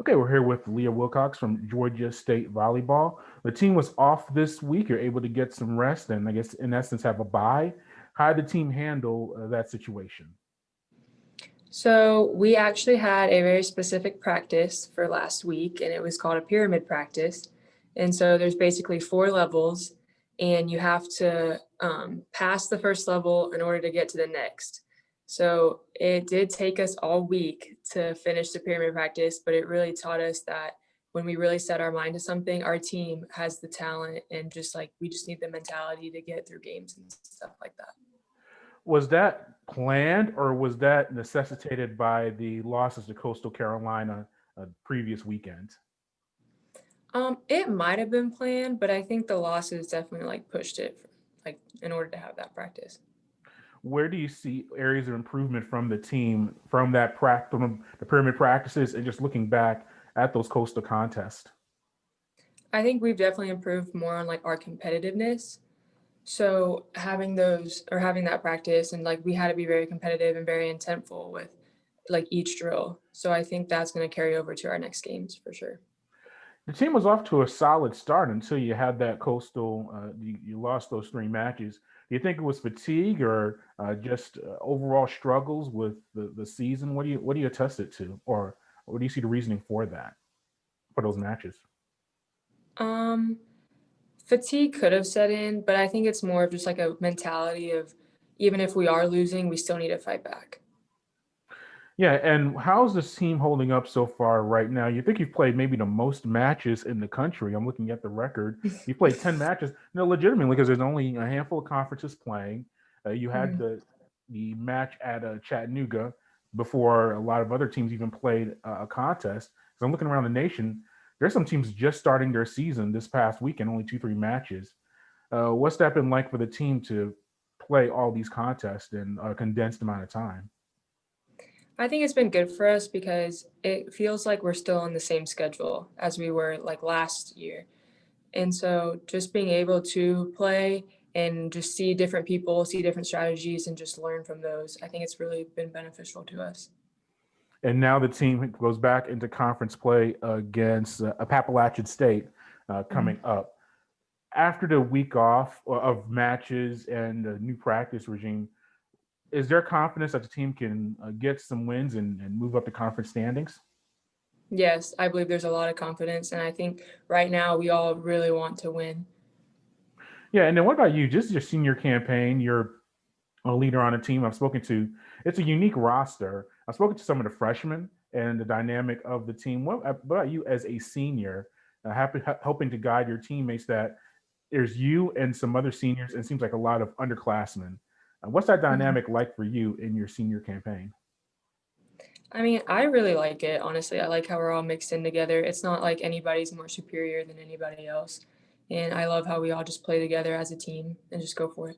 Okay, we're here with Leah Wilcox from Georgia State Volleyball. The team was off this week. You're able to get some rest and I guess in essence have a bye. How did the team handle that situation? So we actually had a very specific practice for last week, and it was called a pyramid practice. And so there's basically four levels, and you have to pass the first level in order to get to the next. So it did take us all week to finish the pyramid practice, but it really taught us that when we really set our mind to something, our team has the talent and just like we just need the mentality to get through games and stuff like that. Was that planned or was that necessitated by the losses to Coastal Carolina previous weekend? It might have been planned, but I think the losses definitely like pushed it like in order to have that practice. Where do you see areas of improvement from the team from from the pyramid practices and just looking back at those Coastal contests? I think we've definitely improved more on like our competitiveness. So having those or having that practice and like we had to be very competitive and very intentful with like each drill. So I think that's going to carry over to our next games for sure. The team was off to a solid start until you had that Coastal. You lost those three matches. Do you think it was fatigue or just overall struggles with the season? What do you attest it to, or what do you see the reasoning for that for those matches? Um, Fatigue could have set in, but I think it's more of just like a mentality of even if we are losing, we still need to fight back. Yeah, and how's this team holding up so far right now? You think you've played maybe the most matches in the country. I'm looking at the record. You played 10 matches. No, legitimately, because there's only a handful of conferences playing. You had Mhm. the match at Chattanooga before a lot of other teams even played a contest. So I'm looking around the nation. There's some teams just starting their season this past weekend, only two, three matches. What's that been like for the team to play all these contests in a condensed amount of time? I think it's been good for us because it feels like we're still on the same schedule as we were like last year. And so just being able to play and just see different people, see different strategies, and just learn from those, I think it's really been beneficial to us. And now the team goes back into conference play against Appalachian State Mhm. coming up. After the week off of matches and the new practice regime, is there confidence that the team can get some wins and move up the conference standings? Yes, I believe there's a lot of confidence, and I think right now we all really want to win. Yeah, and then what about you? Just your senior campaign, you're a leader on a team I've spoken to. It's a unique roster. I've spoken to some of the freshmen and the dynamic of the team. What about you as a senior, helping to guide your teammates that there's you and some other seniors, and it seems like a lot of underclassmen. What's that Mhm. dynamic like for you in your senior campaign? I mean, I really like it, honestly. I like how we're all mixed in together. It's not like anybody's more superior than anybody else. And I love how we all just play together as a team and just go for it.